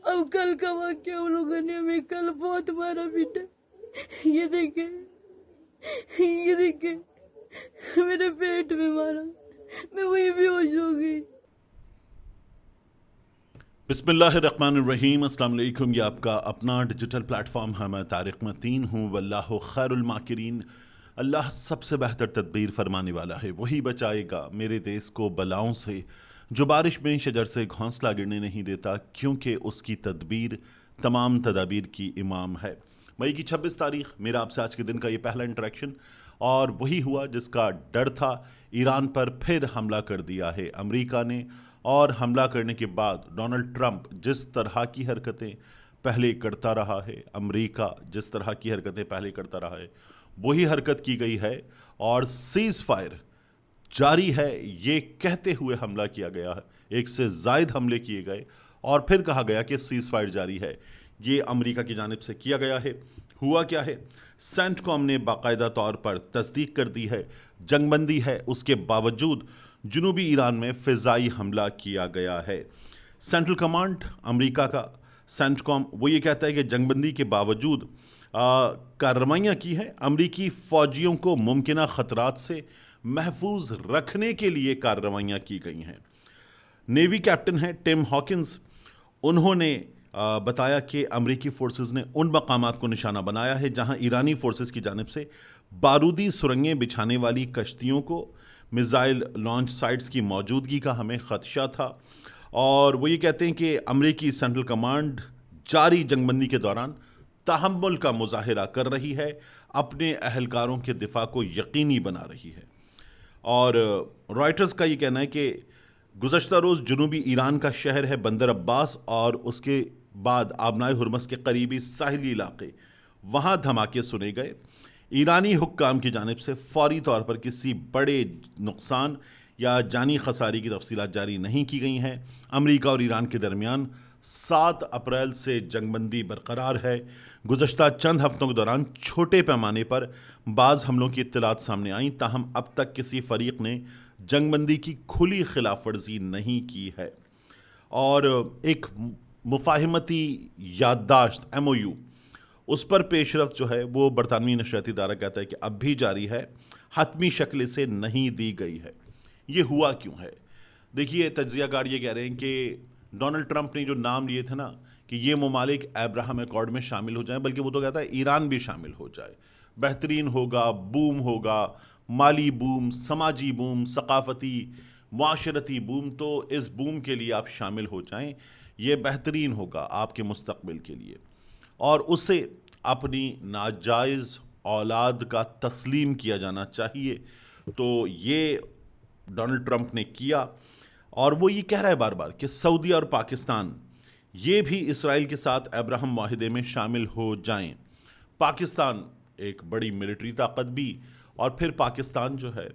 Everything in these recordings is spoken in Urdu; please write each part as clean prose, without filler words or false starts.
اب کل کا واقعہ ان لوگوں نے ہمیں کل بہت مارا پیٹا. یہ دیکھیں میرے پیٹ میں مارا, میں وہی بیہوش ہو گئی. بسم اللہ الرحمن الرحیم. السلام علیکم. یہ آپ کا اپنا ڈیجیٹل پلیٹ فارم ہے. میں طارق متین ہوں. واللہ خیر الماکرین. اللہ سب سے بہتر تدبیر فرمانے والا ہے. وہی بچائے گا میرے دیس کو بلاؤں سے, جو بارش میں شجر سے گھونسلہ گرنے نہیں دیتا, کیونکہ اس کی تدبیر تمام تدابیر کی امام ہے. مئی کی 26 تاریخ میرا آپ سے آج کے دن کا یہ پہلا انٹریکشن, اور وہی ہوا جس کا ڈر تھا. ایران پر پھر حملہ کر دیا ہے امریکہ نے, اور حملہ کرنے کے بعد ڈونلڈ ٹرمپ جس طرح کی حرکتیں پہلے کرتا رہا ہے, امریکہ جس طرح کی حرکتیں پہلے کرتا رہا ہے, وہی حرکت کی گئی ہے, اور سیز فائر جاری ہے یہ کہتے ہوئے حملہ کیا گیا ہے. ایک سے زائد حملے کیے گئے اور پھر کہا گیا کہ سیز فائر جاری ہے. یہ امریکہ کی جانب سے کیا گیا ہے. ہوا کیا ہے؟ سینٹ کام نے باقاعدہ طور پر تصدیق کر دی ہے, جنگ بندی ہے, اس کے باوجود جنوبی ایران میں فضائی حملہ کیا گیا ہے. سینٹرل کمانڈ امریکہ کا سینٹ کام وہ یہ کہتا ہے کہ جنگ بندی کے باوجود کارروائیاں کی ہیں. امریکی فوجیوں کو ممکنہ خطرات سے محفوظ رکھنے کے لیے کارروائیاں کی گئی ہیں. نیوی کیپٹن ہیں ٹم ہاکنز, انہوں نے بتایا کہ امریکی فورسز نے ان مقامات کو نشانہ بنایا ہے جہاں ایرانی فورسز کی جانب سے بارودی سرنگیں بچھانے والی کشتیوں کو میزائل لانچ سائٹس کی موجودگی کا ہمیں خدشہ تھا. اور وہ یہ کہتے ہیں کہ امریکی سینٹرل کمانڈ جاری جنگ بندی کے دوران تحمل کا مظاہرہ کر رہی ہے, اپنے اہلکاروں کے دفاع کو یقینی بنا رہی ہے. اور رائٹرز کا یہ کہنا ہے کہ گزشتہ روز جنوبی ایران کا شہر ہے بندر عباس, اور اس کے بعد آبنائے ہرمز کے قریبی ساحلی علاقے, وہاں دھماکے سنے گئے. ایرانی حکام کی جانب سے فوری طور پر کسی بڑے نقصان یا جانی خساری کی تفصیلات جاری نہیں کی گئی ہیں. امریکہ اور ایران کے درمیان 7 اپریل سے جنگ بندی برقرار ہے. گزشتہ چند ہفتوں کے دوران چھوٹے پیمانے پر بعض حملوں کی اطلاعات سامنے آئیں, تاہم اب تک کسی فریق نے جنگ بندی کی کھلی خلاف ورزی نہیں کی ہے. اور ایک مفاہمتی یادداشت MOU, اس پر پیش رفت جو ہے وہ برطانوی نشریاتی ادارہ کہتا ہے کہ اب بھی جاری ہے, حتمی شکل سے نہیں دی گئی ہے. یہ ہوا کیوں ہے؟ دیکھیے, تجزیہ کار یہ کہہ رہے ہیں کہ ڈونلڈ ٹرمپ نے جو نام لیے تھے نا کہ یہ ممالک ابراہم ایکارڈ میں شامل ہو جائیں, بلکہ وہ تو کہتا ہے ایران بھی شامل ہو جائے, بہترین ہوگا, بوم ہوگا, مالی بوم, سماجی بوم, ثقافتی معاشرتی بوم, تو اس بوم کے لیے آپ شامل ہو جائیں, یہ بہترین ہوگا آپ کے مستقبل کے لیے. اور اسے اپنی ناجائز اولاد کا تسلیم کیا جانا چاہیے. تو یہ ڈونلڈ ٹرمپ نے کیا, اور وہ یہ کہہ رہا ہے بار بار کہ سعودی اور پاکستان یہ بھی اسرائیل کے ساتھ ابراہم معاہدے میں شامل ہو جائیں. پاکستان ایک بڑی ملٹری طاقت بھی, اور پھر پاکستان جو ہے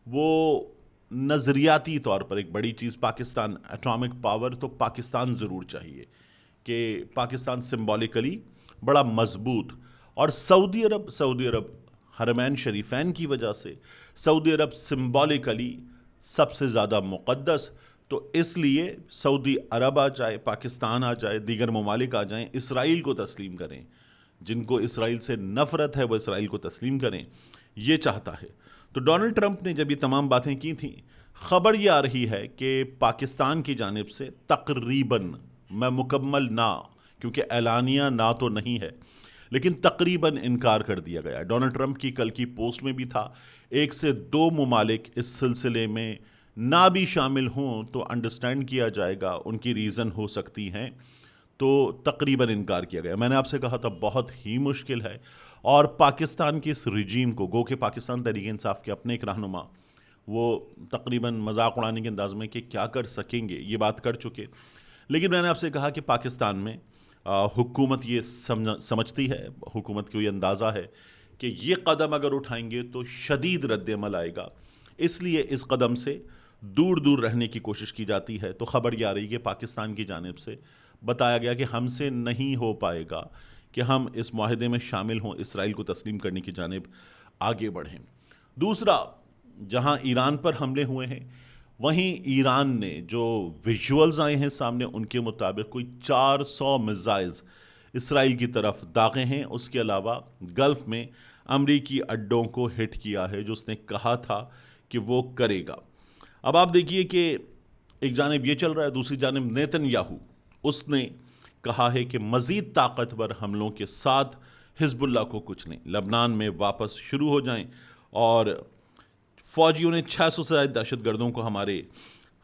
وہ نظریاتی طور پر ایک بڑی چیز, پاکستان ایٹامک پاور, تو پاکستان ضرور چاہیے کہ پاکستان سمبولیکلی بڑا مضبوط. اور سعودی عرب حرمین شریفین کی وجہ سے سعودی عرب سمبولیکلی سب سے زیادہ مقدس, تو اس لیے سعودی عرب آ جائے, پاکستان آ جائے, دیگر ممالک آ جائیں, اسرائیل کو تسلیم کریں. جن کو اسرائیل سے نفرت ہے وہ اسرائیل کو تسلیم کریں, یہ چاہتا ہے. تو ڈونلڈ ٹرمپ نے جب یہ تمام باتیں کی تھیں, خبر یہ آ رہی ہے کہ پاکستان کی جانب سے تقریباً, میں مکمل نہ, کیونکہ اعلانیہ نہ تو نہیں ہے, لیکن تقریباً انکار کر دیا گیا ہے. ڈونلڈ ٹرمپ کی کل کی پوسٹ میں بھی تھا 1 سے 2 ممالک اس سلسلے میں نہ بھی شامل ہوں تو انڈرسٹینڈ کیا جائے گا, ان کی ریزن ہو سکتی ہیں. تو تقریباً انکار کیا گیا. میں نے آپ سے کہا تھا بہت ہی مشکل ہے, اور پاکستان کے اس رجیم کو, گو کہ پاکستان تحریک انصاف کے اپنے ایک رہنما, وہ تقریباً مذاق اڑانے کے انداز میں کہ کیا کر سکیں گے, یہ بات کر چکے. لیکن میں نے آپ سے کہا کہ پاکستان میں حکومت یہ سمجھتی ہے, حکومت کو یہ اندازہ ہے کہ یہ قدم اگر اٹھائیں گے تو شدید رد عمل آئے گا, اس لیے اس قدم سے دور دور رہنے کی کوشش کی جاتی ہے. تو خبر یہ آ رہی کہ پاکستان کی جانب سے بتایا گیا کہ ہم سے نہیں ہو پائے گا کہ ہم اس معاہدے میں شامل ہوں, اسرائیل کو تسلیم کرنے کی جانب آگے بڑھیں. دوسرا, جہاں ایران پر حملے ہوئے ہیں وہیں ایران نے جو ویژولز آئے ہیں سامنے ان کے مطابق کوئی 400 میزائلز اسرائیل کی طرف داغے ہیں. اس کے علاوہ گلف میں امریکی اڈوں کو ہٹ کیا ہے جو اس نے کہا تھا کہ وہ کرے گا. اب آپ دیکھیے کہ ایک جانب یہ چل رہا ہے, دوسری جانب نیتن یاہو اس نے کہا ہے کہ مزید طاقتور حملوں کے ساتھ حزب اللہ کو کچھ نہیں, لبنان میں واپس شروع ہو جائیں. اور فوجیوں نے 600 سے زائد دہشت گردوں کو ہمارے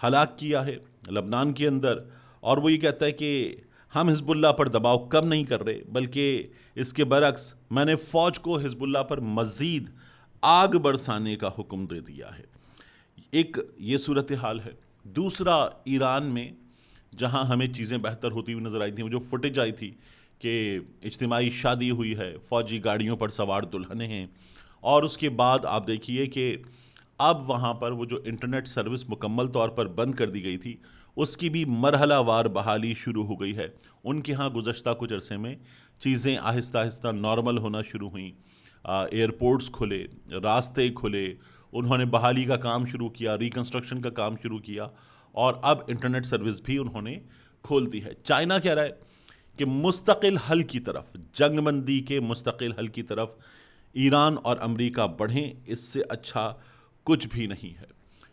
ہلاک کیا ہے لبنان کے اندر. اور وہ یہ کہتا ہے کہ ہم حزب اللہ پر دباؤ کم نہیں کر رہے, بلکہ اس کے برعکس میں نے فوج کو حزب اللہ پر مزید آگ برسانے کا حکم دے دیا ہے. ایک یہ صورتحال ہے. دوسرا, ایران میں جہاں ہمیں چیزیں بہتر ہوتی ہوئی نظر آئی تھیں, وہ جو فوٹیج آئی تھی کہ اجتماعی شادی ہوئی ہے, فوجی گاڑیوں پر سوار دلہنیں ہیں, اور اس کے بعد آپ دیکھیے کہ اب وہاں پر وہ جو انٹرنیٹ سروس مکمل طور پر بند کر دی گئی تھی اس کی بھی مرحلہ وار بحالی شروع ہو گئی ہے. ان کے ہاں گزشتہ کچھ عرصے میں چیزیں آہستہ آہستہ نارمل ہونا شروع ہوئیں. ایئرپورٹس کھلے, راستے کھلے, انہوں نے بحالی کا کام شروع کیا, ریکنسٹرکشن کا کام شروع کیا, اور اب انٹرنیٹ سروس بھی انہوں نے کھول دی ہے. چائنا کہہ رہا ہے کہ مستقل حل کی طرف, جنگ بندی کے مستقل حل کی طرف ایران اور امریکہ بڑھیں, اس سے اچھا کچھ بھی نہیں ہے.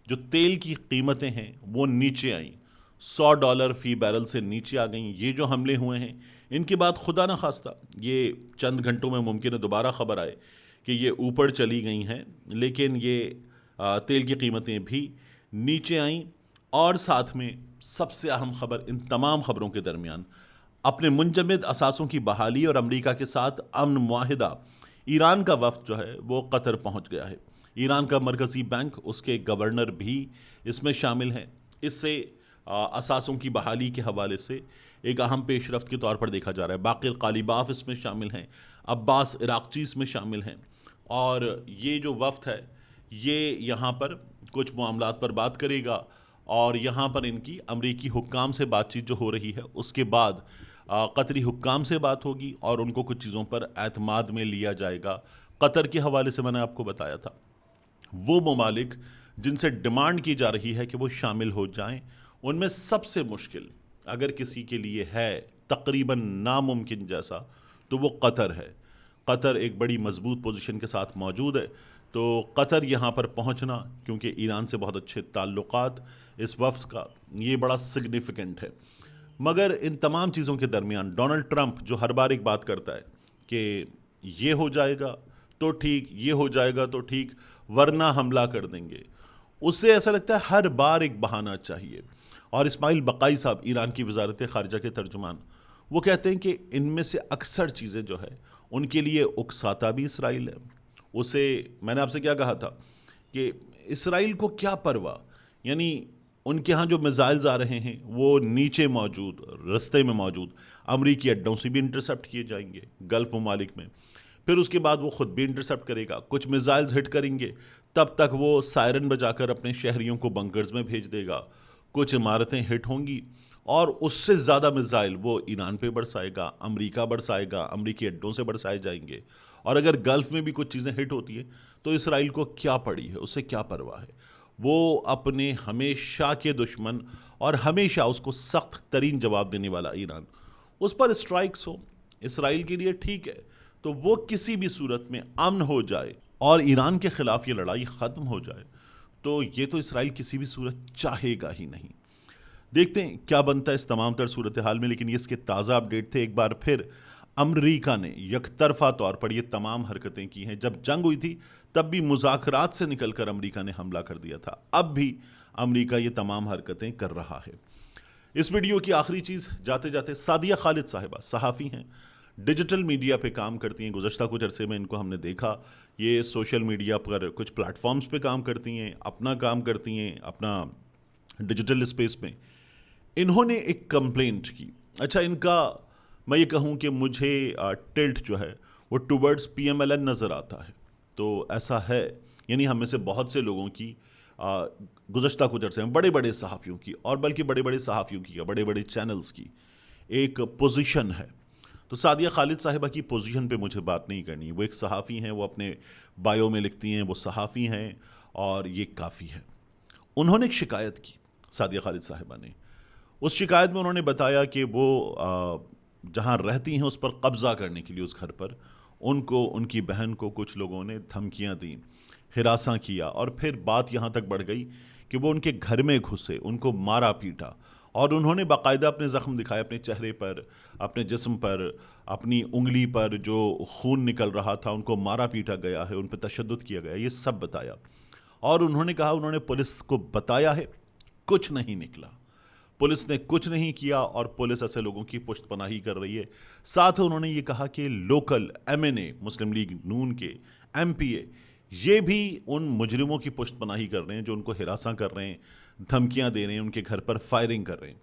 جو تیل کی قیمتیں ہیں وہ نیچے آئیں, $100 فی بیرل سے نیچے آ گئیں. یہ جو حملے ہوئے ہیں ان کے بعد خدا نہ خواستہ یہ چند گھنٹوں میں ممکن ہے دوبارہ خبر آئے کہ یہ اوپر چلی گئی ہیں, لیکن یہ تیل کی قیمتیں بھی نیچے آئیں. اور ساتھ میں سب سے اہم خبر ان تمام خبروں کے درمیان اپنے منجمد اثاثوں کی بحالی اور امریکہ کے ساتھ امن معاہدہ. ایران کا وفد جو ہے وہ قطر پہنچ گیا ہے. ایران کا مرکزی بینک, اس کے گورنر بھی اس میں شامل ہیں. اس سے اثاثوں کی بحالی کے حوالے سے ایک اہم پیش رفت کے طور پر دیکھا جا رہا ہے. باقر قالیباف اس میں شامل ہیں, عباس عراقچی اس میں شامل ہیں, اور یہ جو وفد ہے یہ یہاں پر کچھ معاملات پر بات کرے گا, اور یہاں پر ان کی امریکی حکام سے بات چیت جو ہو رہی ہے اس کے بعد قطری حکام سے بات ہوگی, اور ان کو کچھ چیزوں پر اعتماد میں لیا جائے گا. قطر کے حوالے سے میں نے آپ کو بتایا تھا وہ ممالک جن سے ڈیمانڈ کی جا رہی ہے کہ وہ شامل ہو جائیں, ان میں سب سے مشکل اگر کسی کے لیے ہے, تقریباً ناممکن جیسا, تو وہ قطر ہے. قطر ایک بڑی مضبوط پوزیشن کے ساتھ موجود ہے, تو قطر یہاں پر پہنچنا, کیونکہ ایران سے بہت اچھے تعلقات اس وفد کا, یہ بڑا سگنیفیکنٹ ہے. مگر ان تمام چیزوں کے درمیان ڈونلڈ ٹرمپ جو ہر بار ایک بات کرتا ہے کہ یہ ہو جائے گا تو ٹھیک, یہ ہو جائے گا تو ٹھیک, ورنہ حملہ کر دیں گے, اس سے ایسا لگتا ہے ہر بار ایک بہانہ چاہیے. اور اسماعیل بقائی صاحب, ایران کی وزارت خارجہ کے ترجمان, وہ کہتے ہیں کہ ان میں سے اکثر چیزیں جو ہے ان کے لیے اکساتا بھی اسرائیل ہے. اسے میں نے آپ سے کیا کہا تھا کہ اسرائیل کو کیا پرواہ, یعنی ان کے ہاں جو میزائلز آ رہے ہیں وہ نیچے موجود, رستے میں موجود امریکی اڈوں سے بھی انٹرسپٹ کیے جائیں گے گلف ممالک میں, پھر اس کے بعد وہ خود بھی انٹرسپٹ کرے گا, کچھ میزائلز ہٹ کریں گے, تب تک وہ سائرن بجا کر اپنے شہریوں کو بنکرز میں بھیج دے گا, کچھ عمارتیں ہٹ ہوں گی, اور اس سے زیادہ میزائل وہ ایران پہ برسائے گا, امریکہ برسائے گا, امریکی اڈوں سے برسائے جائیں گے. اور اگر گلف میں بھی کچھ چیزیں ہٹ ہوتی ہیں تو اسرائیل کو کیا پڑی ہے, اسے کیا پرواہ ہے. وہ اپنے ہمیشہ کے دشمن اور ہمیشہ اس کو سخت ترین جواب دینے والا ایران, اس پر اسٹرائکس ہو اسرائیل کے لیے ٹھیک ہے, تو وہ کسی بھی صورت میں امن ہو جائے اور ایران کے خلاف یہ لڑائی ختم ہو جائے, تو یہ تو اسرائیل کسی بھی صورت چاہے گا ہی نہیں. دیکھتے ہیں کیا بنتا ہے اس تمام تر صورتحال میں. لیکن یہ اس کے تازہ اپڈیٹ تھے. ایک بار پھر امریکہ نے یک طرفہ طور پر یہ تمام حرکتیں کی ہیں. جب جنگ ہوئی تھی تب بھی مذاکرات سے نکل کر امریکہ نے حملہ کر دیا تھا, اب بھی امریکہ یہ تمام حرکتیں کر رہا ہے. اس ویڈیو کی آخری چیز جاتے جاتے, سعدیہ خالد صاحبہ صحافی ہیں, ڈیجیٹل میڈیا پہ کام کرتی ہیں. گزشتہ کچھ عرصے میں ان کو ہم نے دیکھا یہ سوشل میڈیا پر کچھ پلیٹ فارمز پہ کام کرتی ہیں, اپنا کام کرتی ہیں اپنا ڈیجیٹل اسپیس میں. انہوں نے ایک کمپلینٹ کی. اچھا, ان کا میں یہ کہوں کہ مجھے ٹلٹ جو ہے وہ ٹورڈز PMLN نظر آتا ہے, تو ایسا ہے. یعنی ہم میں سے بہت سے لوگوں کی گزشتہ کچھ عرصے میں بڑے بڑے صحافیوں کی, اور بلکہ بڑے بڑے صحافیوں کی, بڑے بڑے چینلز کی ایک پوزیشن ہے. تو سعدیہ خالد صاحبہ کی پوزیشن پہ مجھے بات نہیں کرنی. وہ ایک صحافی ہیں, وہ اپنے بائیو میں لکھتی ہیں وہ صحافی ہیں, اور یہ کافی ہے. انہوں نے ایک شکایت کی سعدیہ خالد صاحبہ نے. اس شکایت میں انہوں نے بتایا کہ وہ جہاں رہتی ہیں اس پر قبضہ کرنے کے لیے اس گھر پر ان کی بہن کو کچھ لوگوں نے دھمکیاں دیں, ہراساں کیا, اور پھر بات یہاں تک بڑھ گئی کہ وہ ان کے گھر میں گھسے, ان کو مارا پیٹا, اور انہوں نے باقاعدہ اپنے زخم دکھائے اپنے چہرے پر, اپنے جسم پر, اپنی انگلی پر جو خون نکل رہا تھا, ان کو مارا پیٹا گیا ہے, ان پہ تشدد کیا گیا, یہ سب بتایا. اور انہوں نے کہا انہوں نے پولیس کو بتایا ہے, کچھ نہیں نکلا, پولیس نے کچھ نہیں کیا, اور پولیس ایسے لوگوں کی پشت پناہی کر رہی ہے. ساتھ انہوں نے یہ کہا کہ لوکل MNA مسلم لیگ نون کے MPA یہ بھی ان مجرموں کی پشت پناہی کر رہے ہیں جو ان کو ہراساں کر رہے ہیں, دھمکیاں دے رہے ہیں, ان کے گھر پر فائرنگ کر رہے ہیں.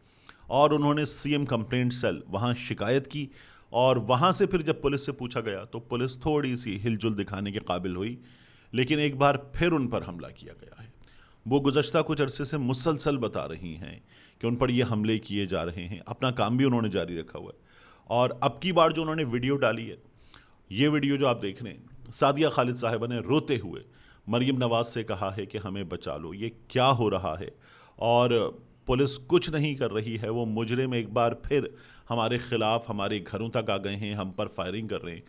اور انہوں نے CM کمپلینٹ سیل وہاں شکایت کی, اور وہاں سے پھر جب پولیس سے پوچھا گیا تو پولیس تھوڑی سی ہل جل دکھانے کے قابل ہوئی, لیکن ایک بار پھر ان پر حملہ کیا گیا ہے. وہ گزشتہ کچھ عرصے سے مسلسل بتا رہی ہیں کہ ان پر یہ حملے کیے جا رہے ہیں, اپنا کام بھی انہوں نے جاری رکھا ہوا ہے. اور اب کی بار جو انہوں نے ویڈیو ڈالی ہے, یہ ویڈیو جو آپ دیکھ رہے ہیں, سعدیہ خالد صاحبہ نے روتے ہوئے مریم نواز سے کہا ہے کہ ہمیں بچا لو, یہ کیا ہو رہا ہے, اور پولیس کچھ نہیں کر رہی ہے. وہ مجرم ایک بار پھر ہمارے خلاف ہمارے گھروں تک آ گئے ہیں, ہم پر فائرنگ کر رہے ہیں,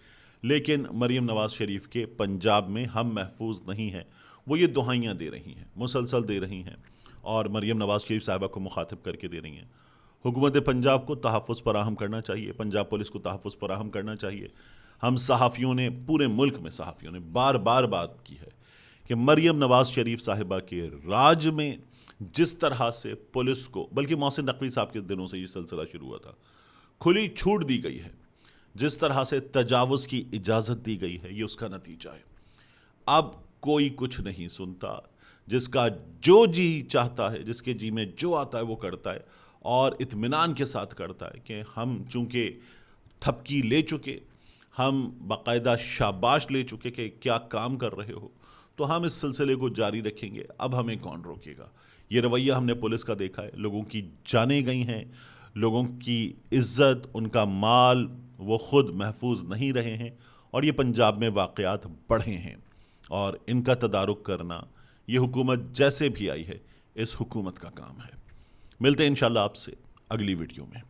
لیکن مریم نواز شریف کے پنجاب میں ہم محفوظ نہیں ہیں. وہ یہ دہائیاں دے رہی ہیں, مسلسل دے رہی ہیں, اور مریم نواز شریف صاحبہ کو مخاطب کر کے دے رہی ہیں. حکومت پنجاب کو تحفظ فراہم کرنا چاہیے, پنجاب پولیس کو تحفظ فراہم کرنا چاہیے. ہم صحافیوں نے, پورے ملک میں صحافیوں نے بار بار بات کی ہے کہ مریم نواز شریف صاحبہ کے راج میں جس طرح سے پولیس کو, بلکہ محسن نقوی صاحب کے دنوں سے یہ سلسلہ شروع ہوا تھا, کھلی چھوٹ دی گئی ہے, جس طرح سے تجاوز کی اجازت دی گئی ہے, یہ اس کا نتیجہ ہے. اب کوئی کچھ نہیں سنتا, جس کا جو جی چاہتا ہے, جس کے جی میں جو آتا ہے وہ کرتا ہے, اور اطمینان کے ساتھ کرتا ہے کہ ہم چونکہ تھپکی لے چکے, ہم باقاعدہ شاباش لے چکے کہ کیا کام کر رہے ہو, تو ہم اس سلسلے کو جاری رکھیں گے, اب ہمیں کون روکے گا. یہ رویہ ہم نے پولیس کا دیکھا ہے, لوگوں کی جانیں گئی ہیں, لوگوں کی عزت, ان کا مال وہ خود محفوظ نہیں رہے ہیں, اور یہ پنجاب میں واقعات بڑھے ہیں, اور ان کا تدارک کرنا یہ حکومت جیسے بھی آئی ہے اس حکومت کا کام ہے. ملتے ہیں انشاءاللہ آپ سے اگلی ویڈیو میں.